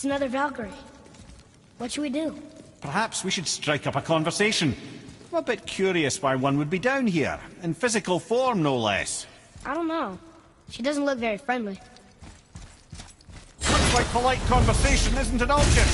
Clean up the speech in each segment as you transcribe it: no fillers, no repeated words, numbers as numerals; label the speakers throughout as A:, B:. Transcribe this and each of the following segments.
A: It's another Valkyrie. What should we do?
B: Perhaps we should strike up a conversation. I'm a bit curious why one would be down here, in physical form no less.
A: I don't know. She doesn't look very friendly.
B: Looks like polite conversation isn't an option.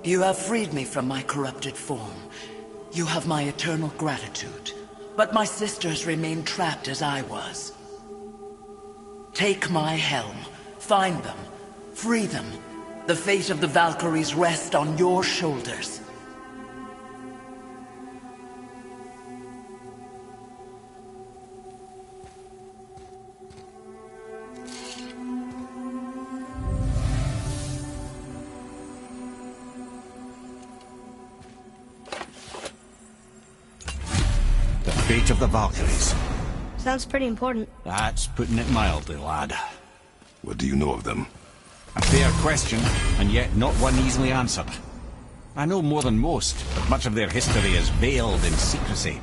C: You have freed me from my corrupted form. You have my eternal gratitude. But my sisters remain trapped as I was. Take my helm. Find them. Free them. The fate of the Valkyries rests on your shoulders.
B: Fate of the Valkyries.
A: Sounds pretty important.
B: That's putting it mildly, lad.
D: What do you know of them?
B: A fair question, and yet not one easily answered. I know more than most, but much of their history is veiled in secrecy.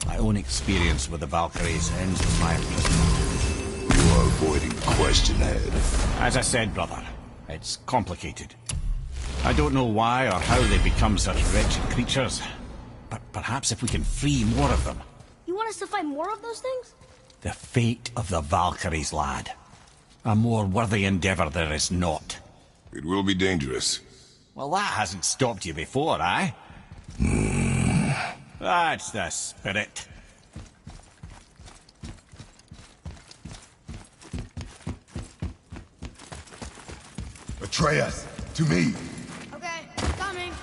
B: My own experience with the Valkyries ends with my appeasement.
D: You are avoiding the question, Ed.
B: As I said, brother, it's complicated. I don't know why or how they become such wretched creatures. But perhaps if we can free more of them.
A: You want us to fight more of those things?
B: The fate of the Valkyries, lad. A more worthy endeavor there is not.
D: It will be dangerous.
B: Well, that hasn't stopped you before, eh? That's the spirit.
D: Atreus, to me!
A: Okay, coming.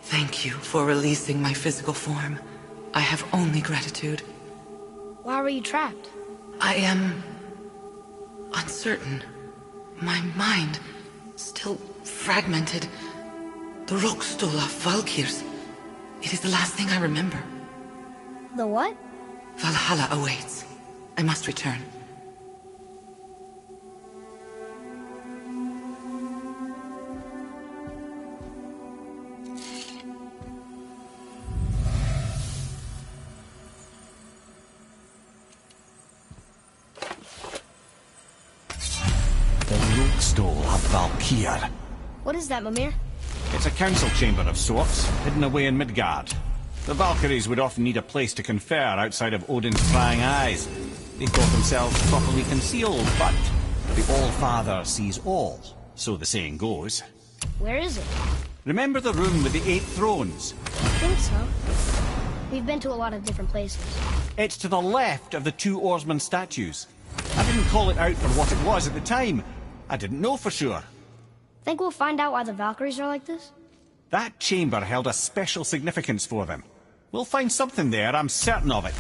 C: Thank you for releasing my physical form. I have only gratitude.
A: Why were you trapped?
C: I am uncertain. My mind still fragmented. The Rockstol of Valkyries. It is the last thing I remember.
A: The what?
C: Valhalla awaits. I must return.
B: The Rookstole of Valkyr.
A: What is that, Mimir?
B: It's a council chamber of sorts, hidden away in Midgard. The Valkyries would often need a place to confer outside of Odin's prying eyes. They thought themselves properly concealed, but the All-Father sees all, so the saying goes.
A: Where is it?
B: Remember the room with the 8 thrones?
A: I think so. We've been to a lot of different places.
B: It's to the left of the 2 oarsman statues. I didn't call it out for what it was at the time. I didn't know for sure.
A: Think we'll find out why the Valkyries are like this?
B: That chamber held a special significance for them. We'll find something there, I'm certain of it.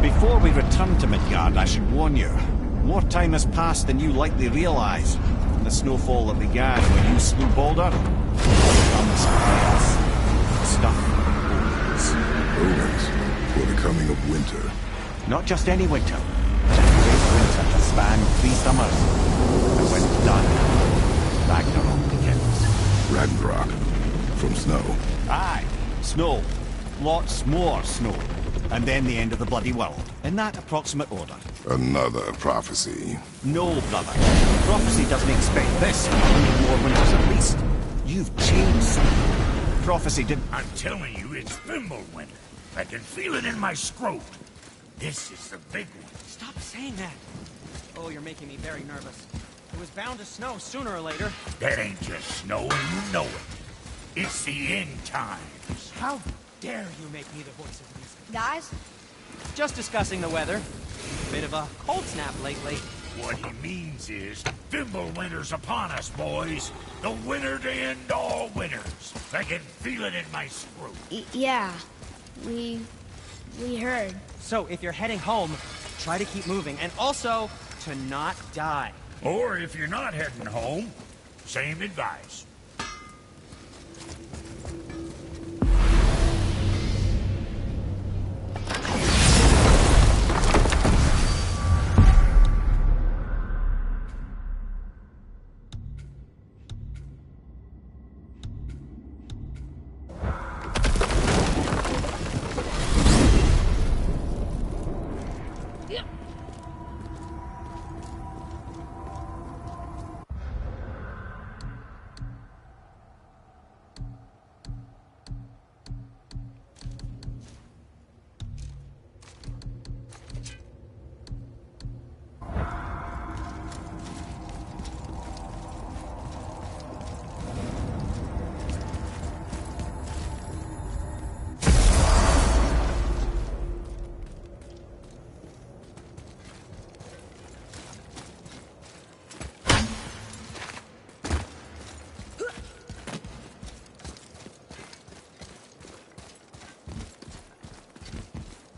B: Before we return to Midgard, I should warn you. More time has passed than you likely realize. From the snowfall that began when you slew Baldur, comes chaos. Stuff omens.
D: Omens for the coming of winter.
B: Not just any winter, but a great winter to span 3 summers. summers. And when it's done, Ragnarok begins.
D: Ragnarok. From snow.
B: Aye, snow. Lots more snow. And then the end of the bloody world. In that approximate order.
D: Another prophecy.
B: No, brother. Prophecy doesn't expect this. 100 more winters at least. You've changed something. Prophecy didn't...
E: I'm telling you, it's Fimbulwinter. I can feel it in my scrot. This is the big one.
F: Stop saying that. Oh, you're making me very nervous. It was bound to snow sooner or later.
E: That ain't just snow, and you know it. It's the end times.
F: How dare you make me the voice of reason?
A: Guys,
F: Just discussing the weather. Bit of a cold snap lately.
E: What he means is, Fimbulwinter's upon us, boys. The winter to end all winters. I can feel it in my scrot.
A: yeah. We heard.
F: So, if you're heading home, try to keep moving, and also to not die.
E: Or if you're not heading home, same advice.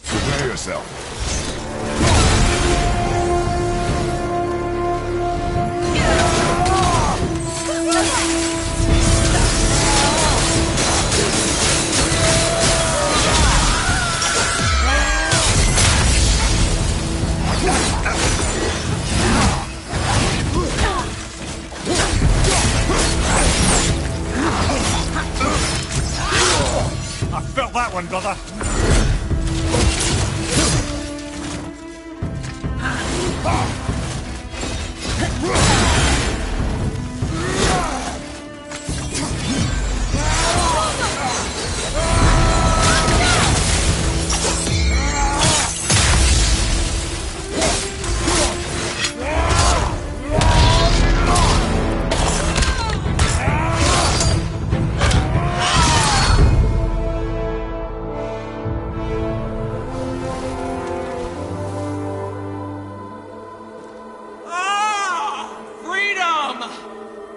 D: Prepare yourself.
B: I felt that one, brother.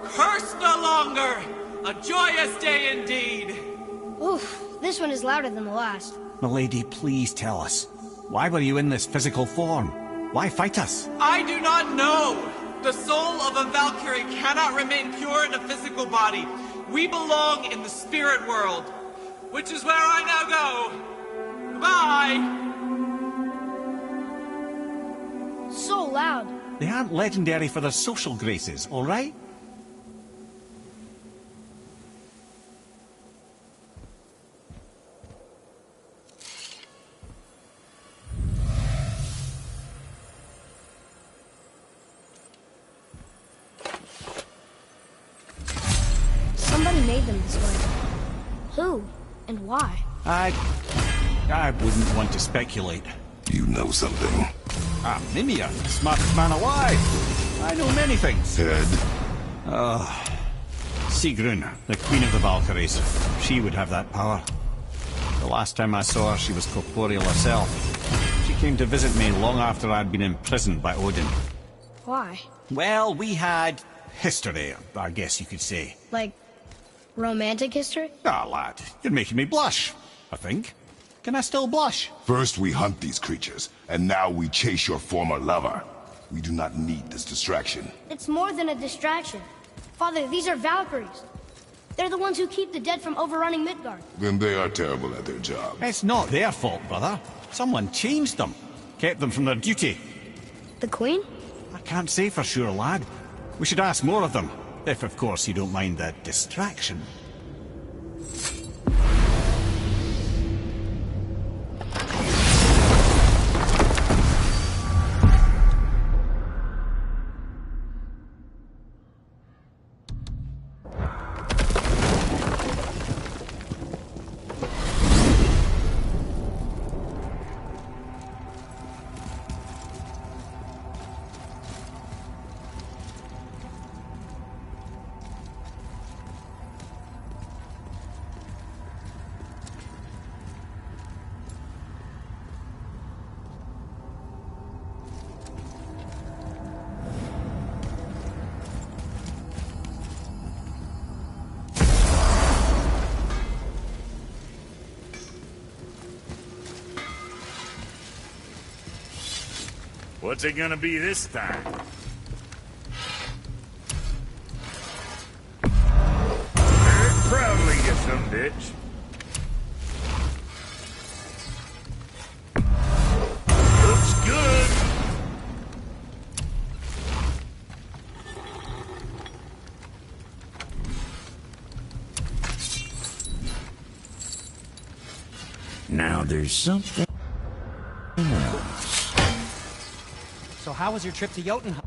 F: Curse no longer! A joyous day indeed!
A: Oof, this one is louder than the last.
B: Milady, please tell us. Why were you in this physical form? Why fight us?
F: I do not know! The soul of a Valkyrie cannot remain pure in a physical body. We belong in the spirit world, which is where I now go. Goodbye!
A: So loud.
B: They aren't legendary for their social graces, all right?
A: Somebody made them this way. Who? And why?
B: I wouldn't want to speculate.
D: You know something.
B: I'm Mimir, the smartest man alive. I know many things.
D: Head.
B: Sigrun, the Queen of the Valkyries. She would have that power. The last time I saw her, she was corporeal herself. She came to visit me long after I'd been imprisoned by Odin.
A: Why?
B: Well, we had history, I guess you could say.
A: Like, romantic history?
B: Ah, lad, you're making me blush, I think. Can I still blush?
D: First we hunt these creatures, and now we chase your former lover. We do not need this distraction.
A: It's more than a distraction. Father, these are Valkyries. They're the ones who keep the dead from overrunning Midgard.
D: Then they are terrible at their job.
B: It's not their fault, brother. Someone changed them. Kept them from their duty.
A: The Queen?
B: I can't say for sure, lad. We should ask more of them. If, of course, you don't mind the distraction.
E: What's it gonna be this time? Proudly, you some bitch. Looks good. Now there's something else.
G: So how was your trip to Jotunheim?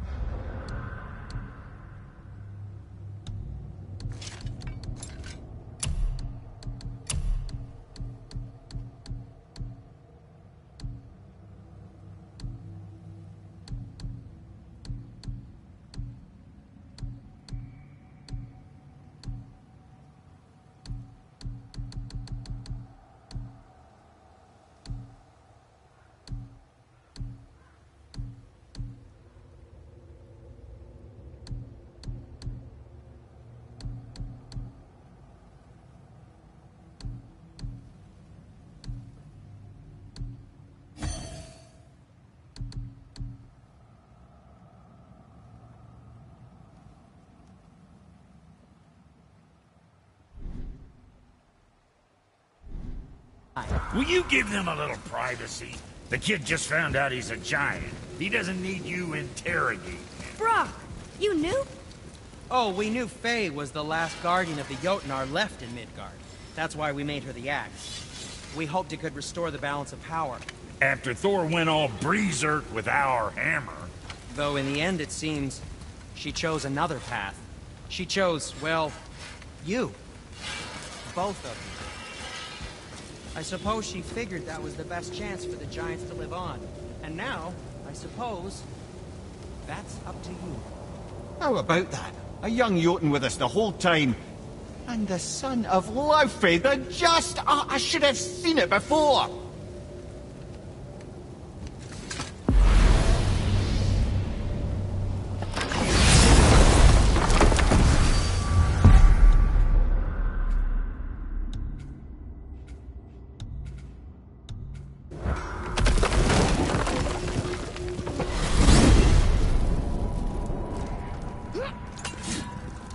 E: Will you give them a little privacy? The kid just found out he's a giant. He doesn't need you interrogating him.
A: Brock, you knew?
G: Oh, we knew Faye was the last guardian of the Jotnar left in Midgard. That's why we made her the axe. We hoped it could restore the balance of power.
E: After Thor went all berserk with our hammer.
G: Though in the end, it seems, she chose another path. She chose, well, you. Both of you. I suppose she figured that was the best chance for the Giants to live on. And now, I suppose, that's up to you.
B: How about that? A young Jotun with us the whole time. And the son of Laufey, the just... Oh, I should have seen it before!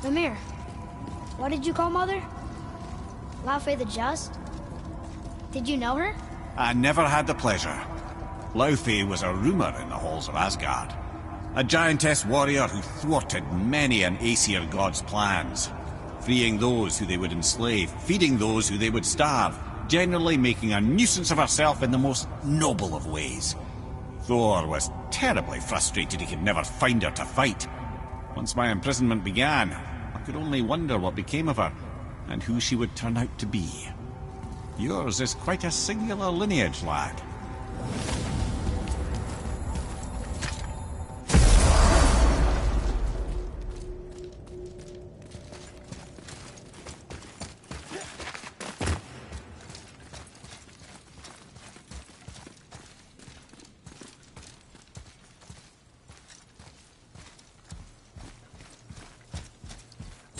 A: Mimir, what did you call Mother? Laufey the Just? Did you know her?
B: I never had the pleasure. Laufey was a rumour in the halls of Asgard. A giantess warrior who thwarted many an Aesir god's plans, freeing those who they would enslave, feeding those who they would starve, generally making a nuisance of herself in the most noble of ways. Thor was terribly frustrated he could never find her to fight. Once my imprisonment began, I could only wonder what became of her, and who she would turn out to be. Yours is quite a singular lineage, lad.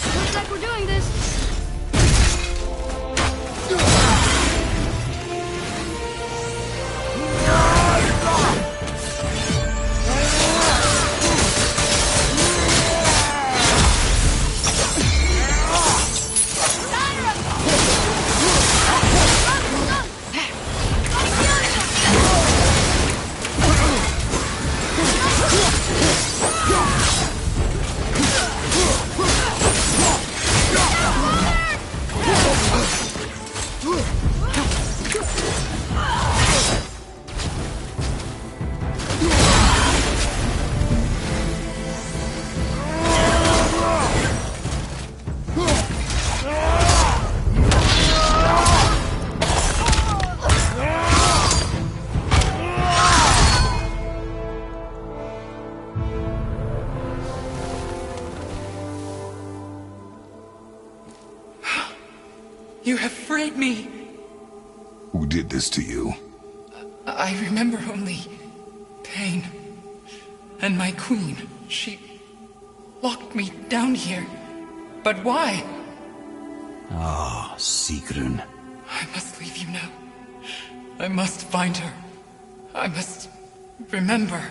A: Looks like we're doing this.
E: No!
H: You have freed me.
D: Who did this to you?
H: I remember only pain. And my queen, she locked me down here. But why?
B: Ah, Sigrun.
H: I must leave you now. I must find her. I must remember.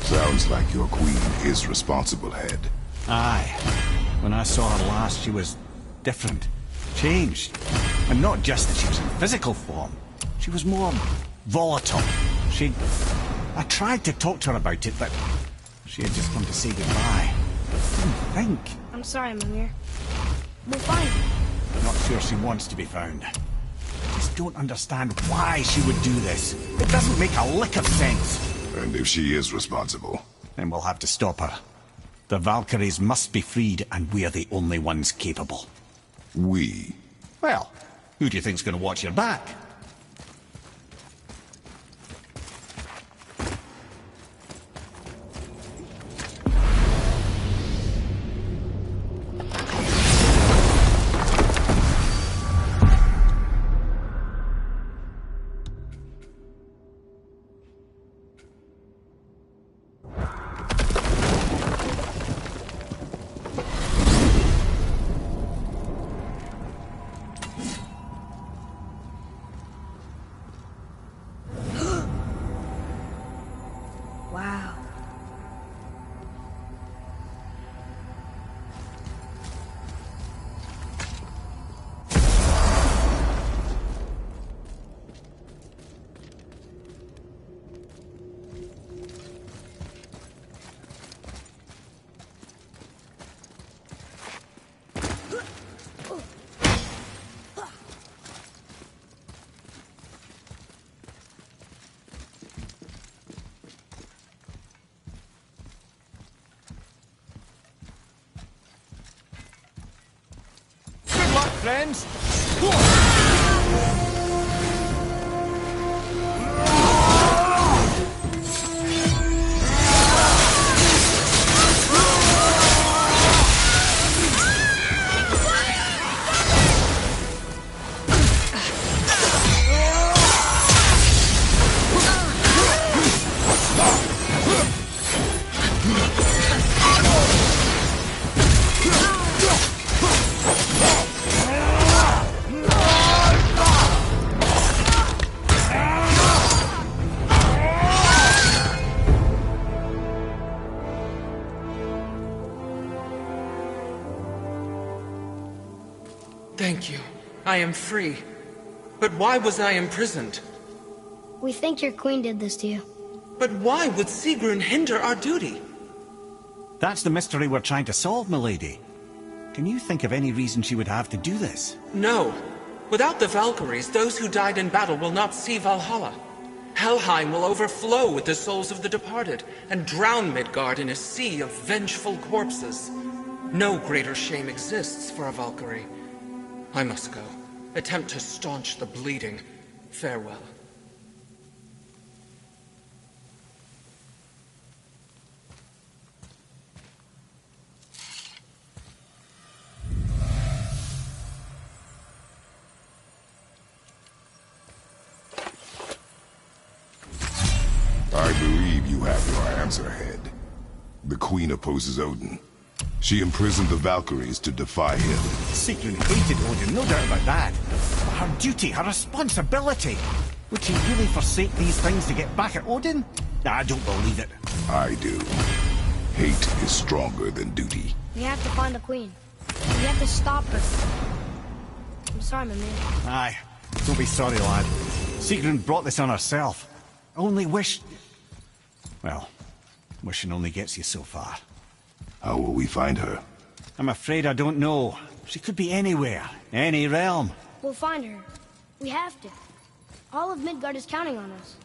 D: Sounds like your queen is responsible, Head.
B: Aye. When I saw her last, she was different. Changed. And not just that she was in physical form. She was more volatile. I tried to talk to her about it, but she had just come to say goodbye. I didn't think.
A: I'm sorry, Mimir. We'll find her.
B: Not sure she wants to be found. I just don't understand why she would do this. It doesn't make a lick of sense.
D: And if she is responsible?
B: Then we'll have to stop her. The Valkyries must be freed, and we're the only ones capable.
D: We?
B: Well, who do you think's going to watch your back?
A: Wow.
B: Friends?
H: Thank you. I am free. But why was I imprisoned?
A: We think your queen did this to you.
H: But why would Sigrun hinder our duty?
B: That's the mystery we're trying to solve, milady. Can you think of any reason she would have to do this?
H: No. Without the Valkyries, those who died in battle will not see Valhalla. Helheim will overflow with the souls of the departed, and drown Midgard in a sea of vengeful corpses. No greater shame exists for a Valkyrie. I must go. Attempt to staunch the bleeding. Farewell.
D: I believe you have your answer, Head. The Queen opposes Odin. She imprisoned the Valkyries to defy him.
B: Sigrun hated Odin, no doubt about that. But her duty, her responsibility. Would she really forsake these things to get back at Odin? I don't believe it.
D: I do. Hate is stronger than duty.
A: We have to find the queen. We have to stop her. I'm sorry, Mimir.
B: Aye. Don't be sorry, lad. Sigrun brought this on herself. Only wish... Well, wishing only gets you so far.
D: How will we find her?
B: I'm afraid I don't know. She could be anywhere, any realm.
A: We'll find her. We have to. All of Midgard is counting on us.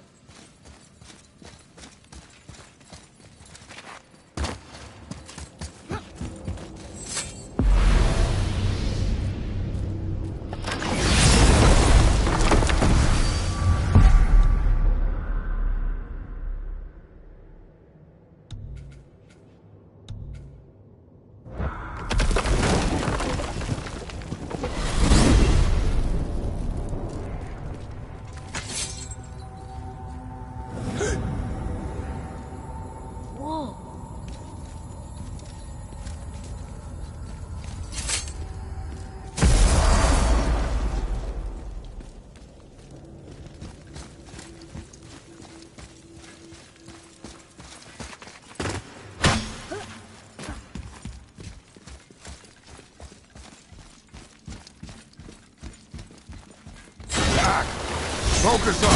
D: Focus up!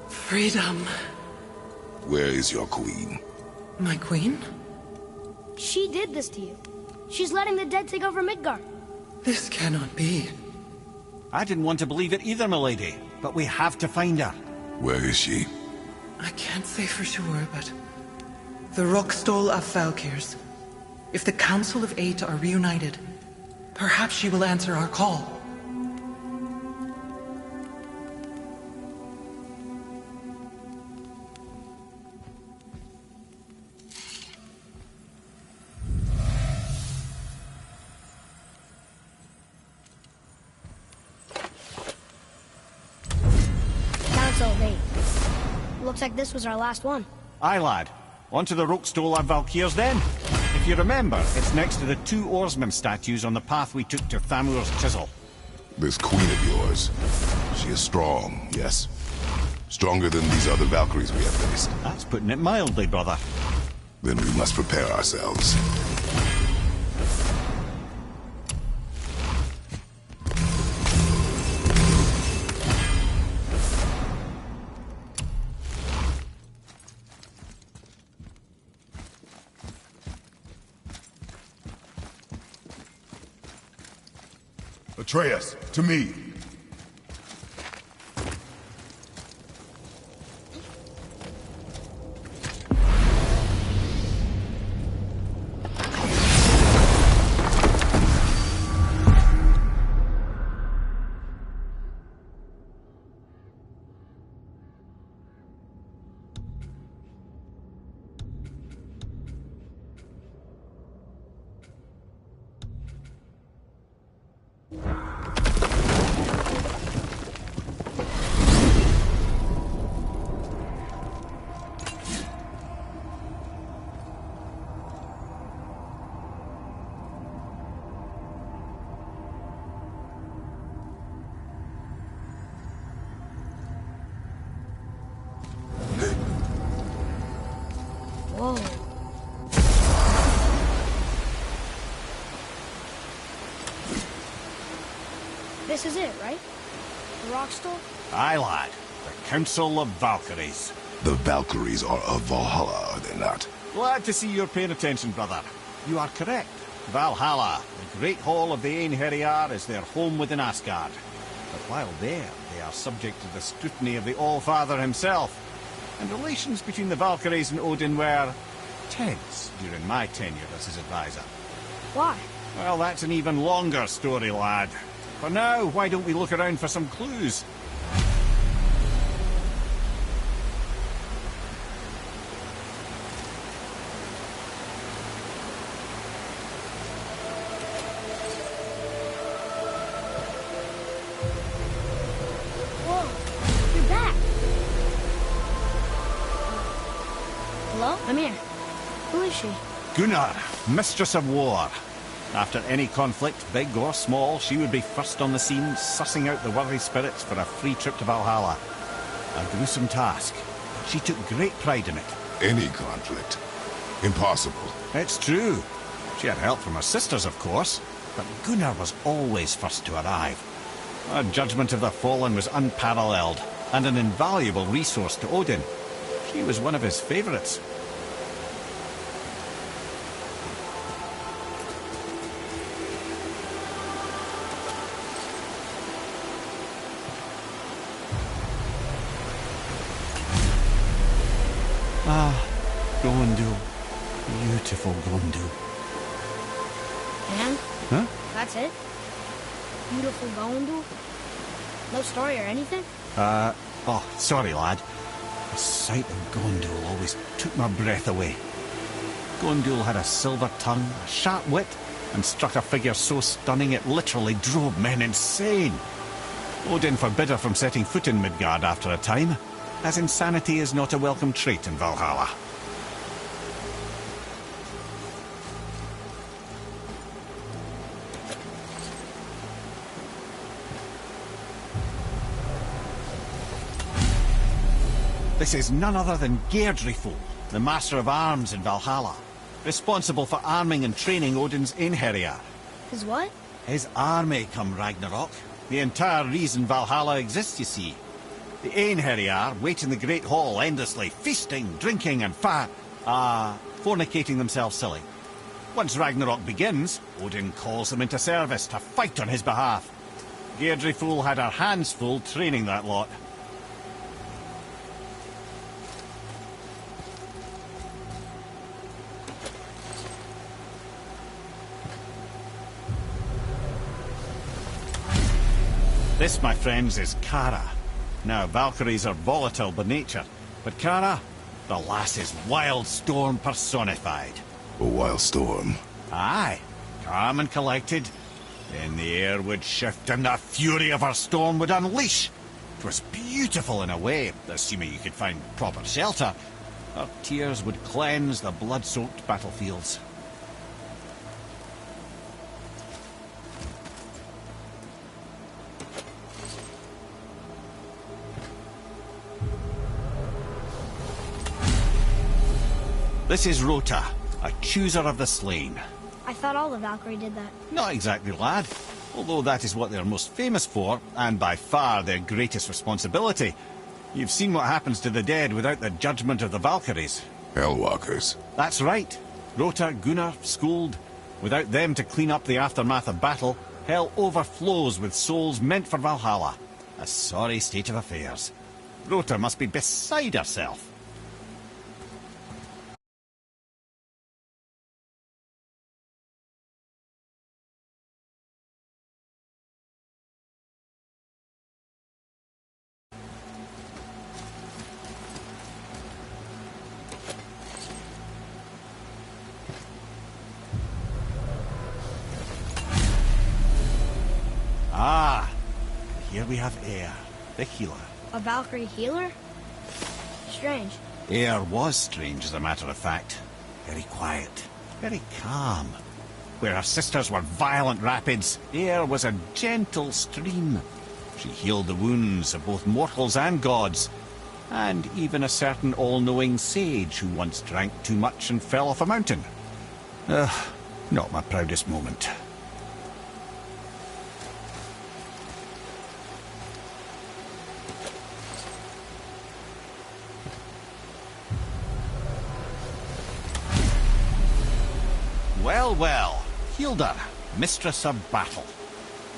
C: Freedom.
D: Where is your queen?
C: My queen?
A: She did this to you. She's letting the dead take over Midgard.
C: This cannot be.
B: I didn't want to believe it either, milady, but we have to find her.
D: Where is she?
C: I can't say for sure, but... The Rockstall of Valkyries. If the Council of Eight are reunited, perhaps she will answer our call.
A: Council of Eight. Looks like this was our last one.
B: Aye, lad. On to the Rookstol of Valkyries then. If you remember, it's next to the two oarsmen statues on the path we took to Thamur's chisel.
D: This queen of yours, she is strong, yes? Stronger than these other Valkyries we have faced.
B: That's putting it mildly, brother.
D: Then we must prepare ourselves. Atreus, to me!
A: Whoa. This is it, right? The Rockstall?
B: Aye, lad. The Council of Valkyries.
D: The Valkyries are of Valhalla, are they not?
B: Glad to see you're paying attention, brother. You are correct. Valhalla, the great hall of the Einherjar, is their home within Asgard. But while there, they are subject to the scrutiny of the All-Father himself. And relations between the Valkyries and Odin were tense during my tenure as his advisor.
A: Why?
B: Well, that's an even longer story, lad. For now, why don't we look around for some clues?
A: Whoa, you're back. Hello? I'm here. Who is she?
B: Gunnar, Mistress of War. After any conflict, big or small, she would be first on the scene, sussing out the worthy spirits for a free trip to Valhalla. A gruesome task. She took great pride in it.
D: Any conflict. Impossible.
B: It's true. She had help from her sisters, of course. but Gunnar was always first to arrive. Her judgment of the fallen was unparalleled, and an invaluable resource to Odin. She was one of his favourites. Ah, Gondul. Beautiful Gondul.
A: And?
B: Huh?
A: That's it? Beautiful Gondul? No story or anything?
B: Oh, sorry, lad. The sight of Gondul always took my breath away. Gondul had a silver tongue, a sharp wit, and struck a figure so stunning it literally drove men insane. Odin forbid her from setting foot in Midgard after a time, as insanity is not a welcome trait in Valhalla. This is none other than Geirdriful, the Master of Arms in Valhalla, responsible for arming and training Odin's Einherjar.
A: His what?
B: His army come Ragnarok. The entire reason Valhalla exists, you see. The Einherjar wait in the Great Hall endlessly, feasting, drinking and fornicating themselves silly. Once Ragnarok begins, Odin calls them into service to fight on his behalf. Geirdriful had her hands full training that lot. This, my friends, is Kara. Now, Valkyries are volatile by nature, but Kara, the lass is wild storm personified.
D: A wild storm?
B: Aye, calm and collected. Then the air would shift and the fury of her storm would unleash. It was beautiful in a way, assuming you could find proper shelter. Her tears would cleanse the blood-soaked battlefields. This is Rota, a chooser of the slain.
A: I thought all the Valkyrie did that.
B: Not exactly, lad. Although that is what they're most famous for, and by far their greatest responsibility. You've seen what happens to the dead without the judgment of the Valkyries.
D: Hellwalkers.
B: That's right. Rota, Gunnar, Skuld. Without them to clean up the aftermath of battle, hell overflows with souls meant for Valhalla. A sorry state of affairs. Rota must be beside herself. Ah, here we have Eir, the healer.
A: A Valkyrie healer? Strange.
B: Eir was strange, as a matter of fact. Very quiet, very calm. Where her sisters were violent rapids, Eir was a gentle stream. She healed the wounds of both mortals and gods, and even a certain all-knowing sage who once drank too much and fell off a mountain. Not my proudest moment. Well, well, Hilda, mistress of battle.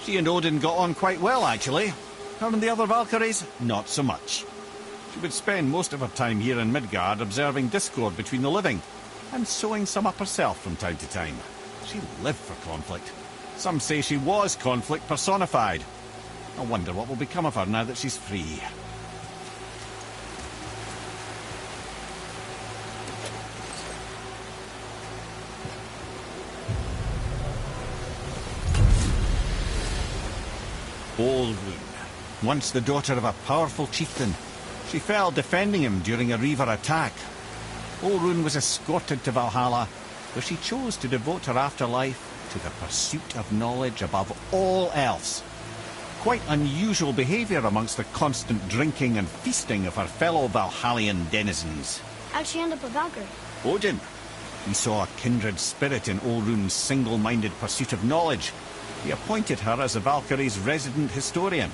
B: She and Odin got on quite well, actually. Her and the other Valkyries, not so much. She would spend most of her time here in Midgard observing discord between the living, and sewing some up herself from time to time. She lived for conflict. Some say she was conflict personified. I wonder what will become of her now that she's free. Olrun, once the daughter of a powerful chieftain. She fell defending him during a Reaver attack. Olrun was escorted to Valhalla, where she chose to devote her afterlife to the pursuit of knowledge above all else. Quite unusual behaviour amongst the constant drinking and feasting of her fellow Valhallian denizens.
A: How'd she end up a Valkyrie?
B: Odin. He saw a kindred spirit in Olrun's single-minded pursuit of knowledge. He appointed her as the Valkyries' resident historian.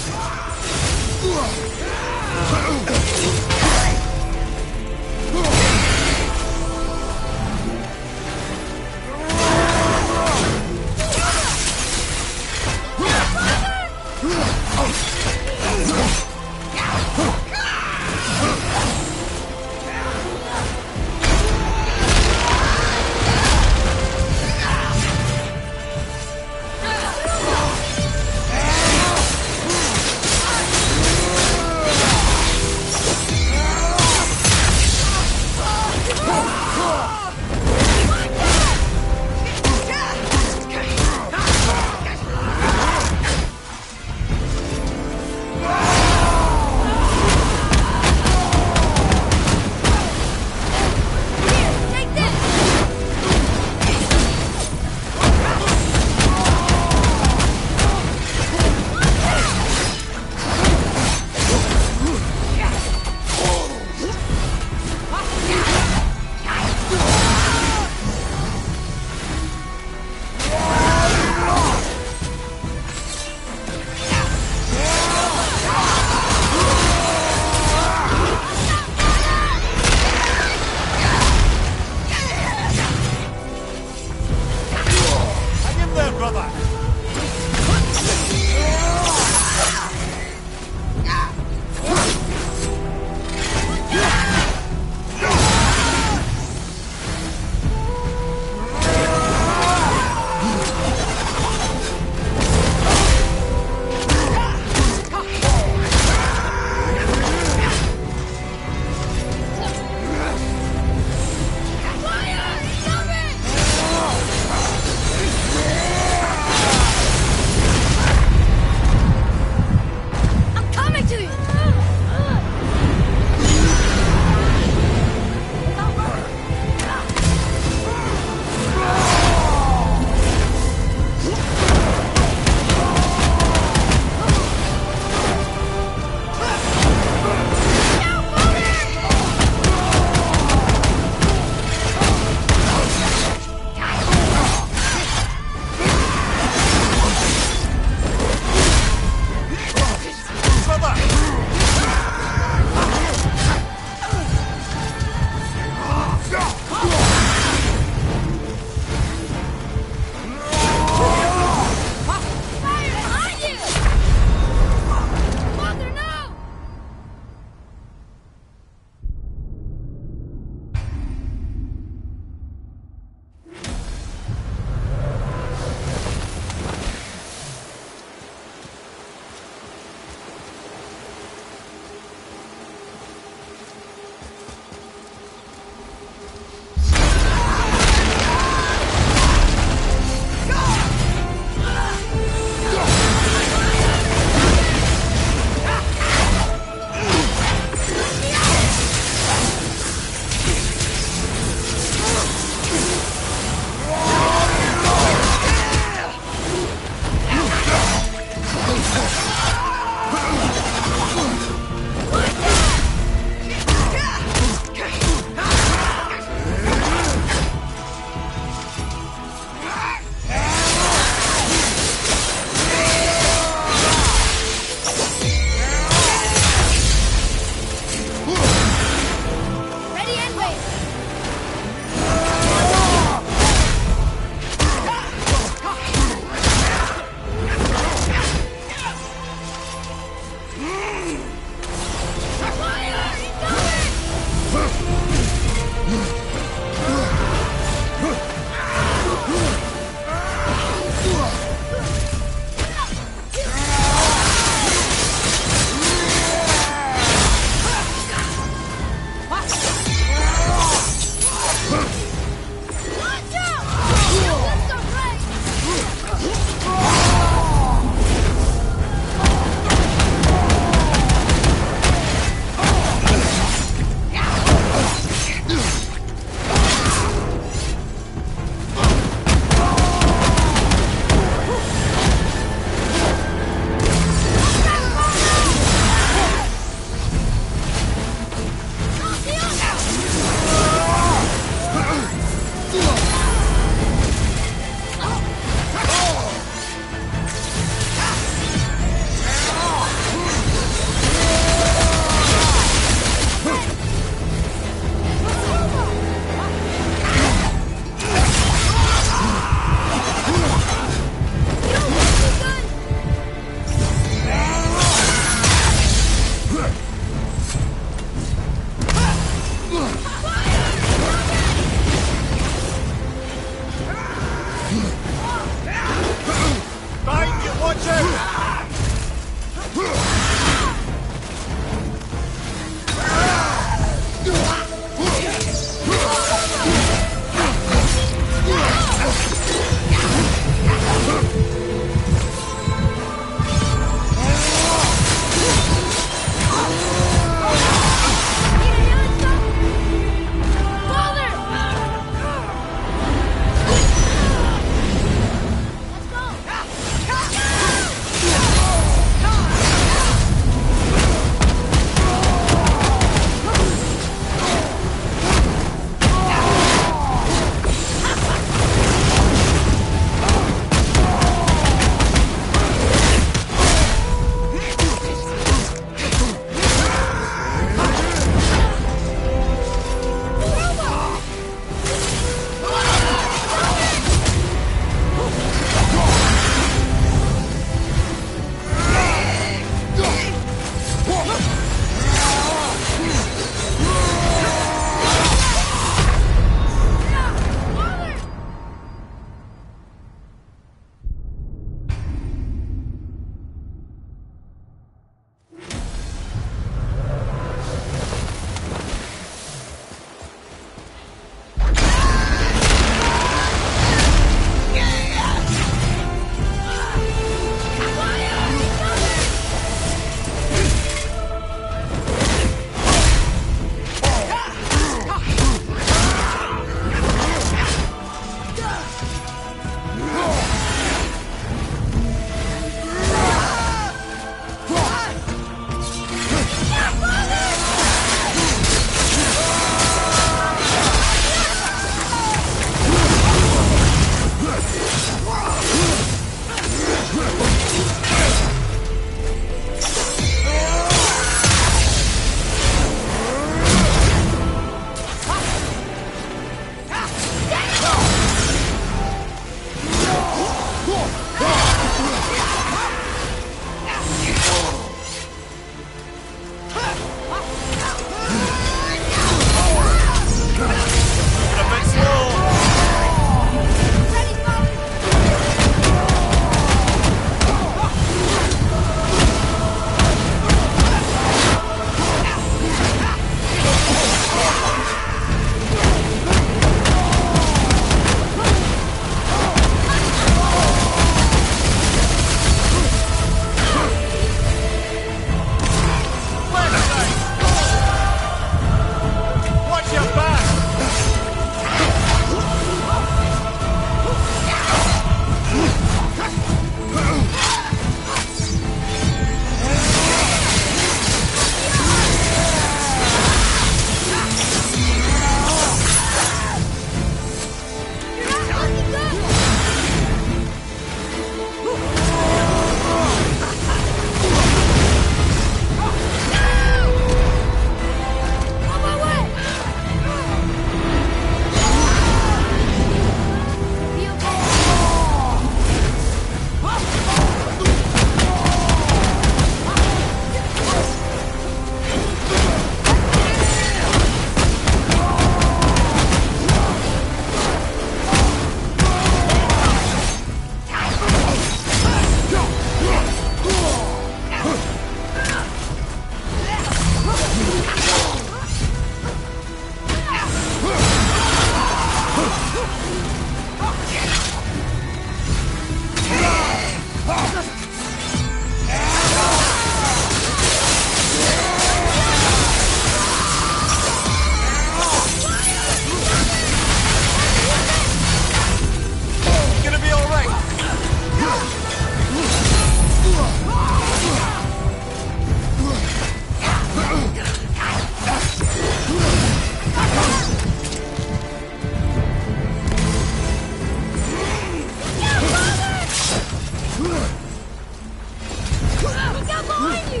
A: behind you!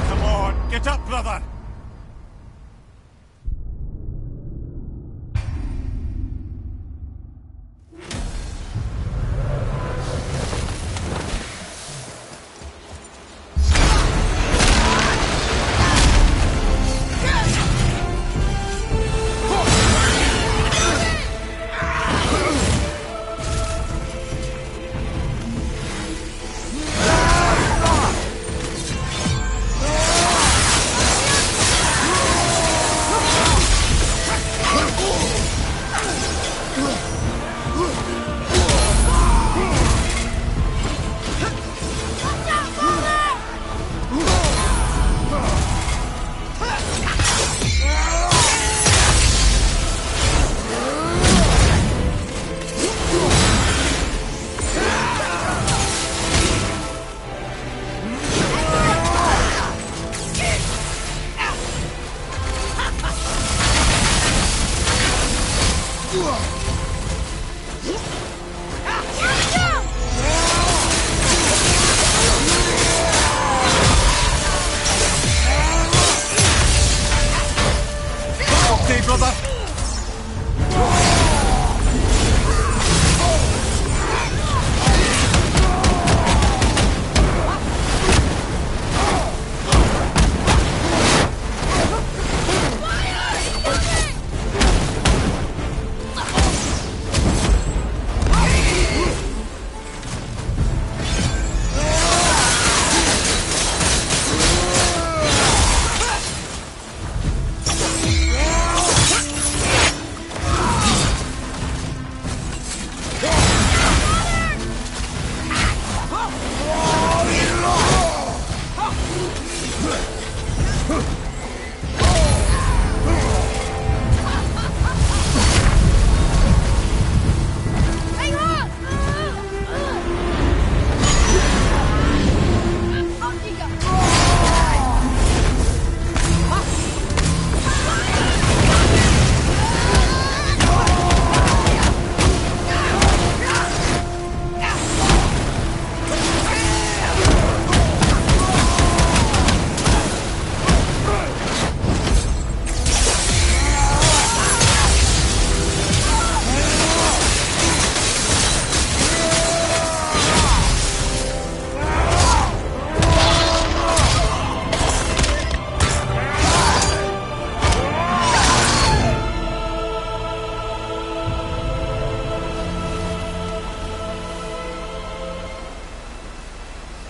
E: Come on, get up, brother!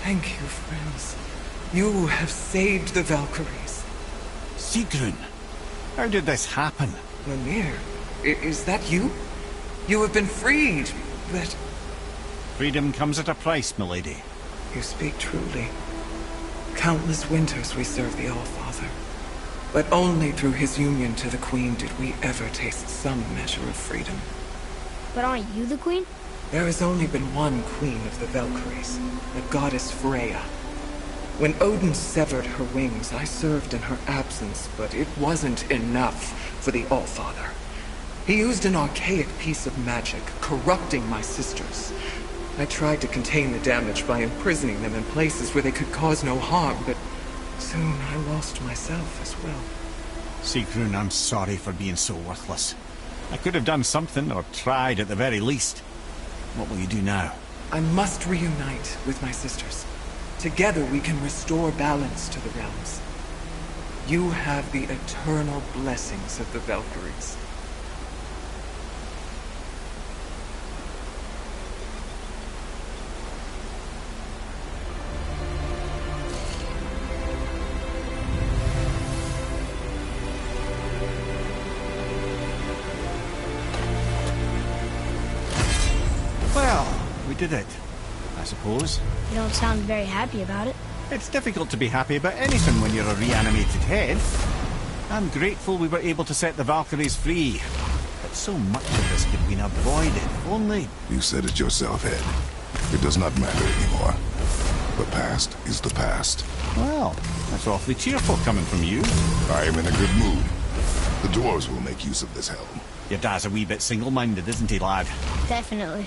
H: Thank you, friends. You have saved the Valkyries.
B: Sigrun, how did this happen?
H: Mimir, is that you? You have been freed, but...
B: Freedom comes at a price, milady.
H: You speak truly. Countless winters we served the All-Father. But only through his union to the Queen did we ever taste some measure of freedom.
A: But aren't you the queen?
H: There has only been one queen of the Valkyries, the goddess Freya. When Odin severed her wings, I served in her absence, but it wasn't enough for the All-Father. He used an archaic piece of magic, corrupting my sisters. I tried to contain the damage by imprisoning them in places where they could cause no harm, but soon I lost myself as well.
B: Sigrun, I'm sorry for being so worthless. I could have done something, or tried at the very least. What will you do now?
H: I must reunite with my sisters. Together we can restore balance to the realms. You have the eternal blessings of the Valkyries.
B: Well, we did it, I suppose.
A: You don't sound very happy about it.
B: It's difficult to be happy about anything when you're a reanimated head. I'm grateful we were able to set the Valkyries free. But so much of this could have been avoided, if only...
D: You said it yourself, Head. It does not matter anymore. The past is the past.
B: Well, that's awfully cheerful coming from you.
D: I am in a good mood. The dwarves will make use of this helm.
B: Your dad's a wee bit single-minded, isn't he, lad?
A: Definitely.